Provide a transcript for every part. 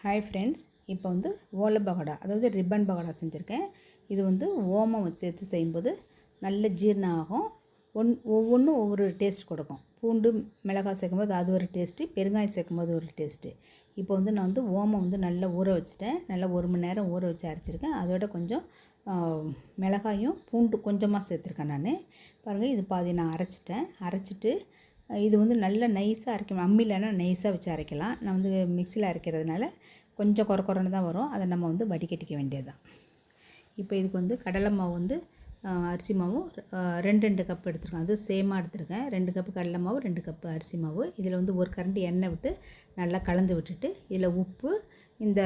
Hi friends, இப்போ வந்து ஓலை பகோடா அதாவது ரிப்பன் பகோடா செஞ்சுருக்கேன். இது வந்து ஓமம் சேர்த்து செய்யும்போது நல்ல ஜீரணம் ஆகும். ஒவ்வொன்றும் ஒவ்வொரு டேஸ்ட் கொடுக்கும். பூண்டு மிளகாய் சேர்க்கும்போது அது ஒரு டேஸ்ட்டு, பெருங்காயம் சேர்க்கும்போது ஒரு டேஸ்ட்டு. இப்போ வந்து நான் வந்து ஓமம் வந்து நல்லா ஊற வச்சுட்டேன். நல்லா 1 மணி நேரம் ஊற வச்சு அரைச்சிருக்கேன். அதோட கொஞ்சம் மிளகாயும் பூண்டு கொஞ்சமாக சேர்த்துருக்கேன் நான். பாருங்கள், இது பாதி நான் அரைச்சிட்டு இது வந்து நல்லா நைஸாக அரைக்கணும். அம்மியிலனா நைஸாக வச்சு அரைக்கலாம். நான் வந்து மிக்சியில் அரைக்கிறதுனால கொஞ்சம் குறன்னு தான் வரும். அதை நம்ம வந்து வடிகட்டிக்க வேண்டியது தான். இப்போ இதுக்கு வந்து கடலை மாவு வந்து அரிசி மாவும் 2 கப் எடுத்துருக்கேன். அது சேமாக எடுத்துருக்கேன். 2 கப்பு கடலை மாவு, 2 கப்பு அரிசி மாவு. இதில் வந்து ஒரு கரண்டி எண்ணெய் விட்டு நல்லா கலந்து விட்டுட்டு இதில் உப்பு, இந்த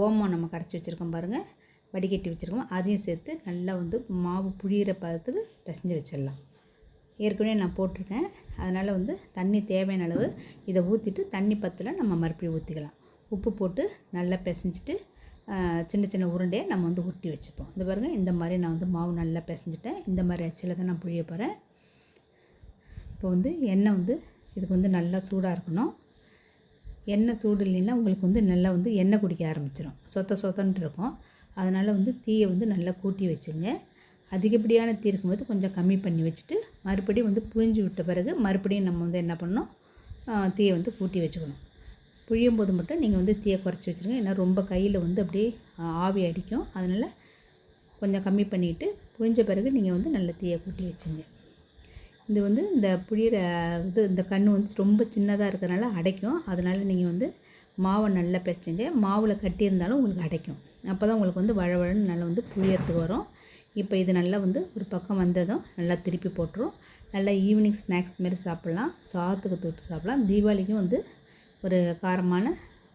ஓமம் நம்ம கரைச்சி வச்சுருக்கோம் பாருங்கள், வடிகட்டி வச்சுருக்கோம், அதையும் சேர்த்து நல்லா வந்து மாவு புழியிற பதத்துக்கு பிசைஞ்சு வச்சிடலாம். ஏற்கனவே நான் போட்டிருக்கேன். அதனால் வந்து தண்ணி தேவையான அளவு இதை ஊற்றிட்டு தண்ணி பத்தலை நம்ம மறுபடியும் ஊற்றிக்கலாம். உப்பு போட்டு நல்லா பிசைஞ்சிட்டு சின்ன சின்ன உருண்டையை நம்ம வந்து உருட்டி வச்சுப்போம். இந்த பாருங்கள், இந்த மாதிரி நான் வந்து மாவு நல்லா பிசைஞ்சிட்டேன். இந்த மாதிரி அச்சில் தான் நான் புழிய போகிறேன். இப்போ வந்து எண்ணெய் வந்து இதுக்கு வந்து நல்லா சூடாக இருக்கணும். எண்ணெய் சூடு இல்லைன்னா உங்களுக்கு வந்து நல்லா வந்து எண்ணெய் குடிக்க ஆரம்பிச்சிடும், சொத்தன்ட்டு இருக்கும். அதனால் வந்து தீயை வந்து நல்லா கூட்டி வச்சுங்க. அதிகப்படியான தீ இருக்கும்போது கொஞ்சம் கம்மி பண்ணி வச்சுட்டு மறுபடியும் வந்து புழிஞ்சு விட்ட பிறகு மறுபடியும் நம்ம வந்து என்ன பண்ணணும், தீயை வந்து கூட்டி வச்சுக்கணும். புழியும் போது மட்டும் நீங்கள் வந்து தீயை குறைச்சி வச்சுருங்க. ஏன்னா ரொம்ப கையில் வந்து அப்படியே ஆவி அடிக்கும். அதனால் கொஞ்சம் கம்மி பண்ணிவிட்டு புழிஞ்ச பிறகு நீங்கள் வந்து நல்ல தீயை கூட்டி வச்சுங்க. இது வந்து இந்த புழியிற இந்த கன்று வந்து ரொம்ப சின்னதாக இருக்கிறதுனால அடைக்கும். அதனால் நீங்கள் வந்து மாவை நல்லா பிசைஞ்சுங்க. மாவில் கட்டியிருந்தாலும் உங்களுக்கு அடைக்கும். அப்போ தான் உங்களுக்கு வந்து வழவழன்னு நல்லா வந்து புழியறதுக்கு வரும். இப்போ இது நல்லா வந்து ஒரு பக்கம் வந்ததும் நல்லா திருப்பி போட்டுரும். நல்லா ஈவினிங் ஸ்நாக்ஸ் மாரி சாப்பிட்லாம், சாதத்துக்கு தொட்டு சாப்பிட்லாம். தீபாவளிக்கும் வந்து ஒரு காரமான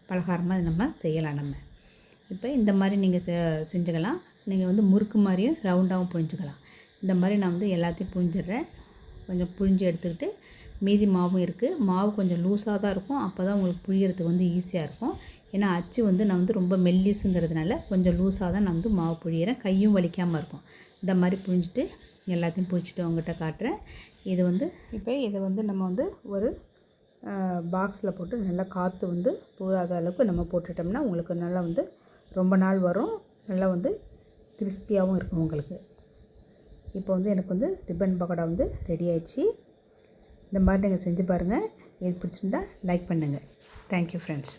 பலகாரமாக நம்ம செய்யலாம். நம்ம இப்போ இந்த மாதிரி நீங்கள் செஞ்சுக்கலாம். நீங்கள் வந்து முறுக்கு மாதிரியும் ரவுண்டாகவும் புழிஞ்சிக்கலாம். இந்த மாதிரி நான் வந்து எல்லாத்தையும் புழிஞ்சிடுறேன். கொஞ்சம் புழிஞ்சு எடுத்துக்கிட்டு மீதி மாவும் இருக்குது. மாவு கொஞ்சம் லூஸாக தான் இருக்கும். அப்போ தான் உங்களுக்கு புழியறதுக்கு வந்து ஈஸியாக இருக்கும். ஏன்னா அச்சு வந்து நான் வந்து ரொம்ப மெல்லிஸுங்கிறதுனால கொஞ்சம் லூஸாக தான் நான் வந்து மாவு புழியிறேன். கையும் வலிக்காமல் இருக்கும். இந்த மாதிரி புழிஞ்சிட்டு எல்லாத்தையும் புழிச்சிட்டு உங்கள்கிட்ட காட்டுறேன். இது வந்து இப்போ இதை வந்து நம்ம வந்து ஒரு பாக்ஸில் போட்டு நல்லா காற்று வந்து போகாத அளவுக்கு நம்ம போட்டுட்டோம்னா உங்களுக்கு நல்லா வந்து ரொம்ப நாள் வரும். நல்லா வந்து கிறிஸ்பியாகவும் இருக்கும் உங்களுக்கு. இப்போ வந்து எனக்கு வந்து ரிப்பன் பக்கோடா வந்து ரெடி ஆயிடுச்சு. இந்த மாதிரி நீங்கள் செஞ்சு பாருங்கள். இது பிடிச்சிருந்தா லைக் பண்ணுங்கள். Thank you friends.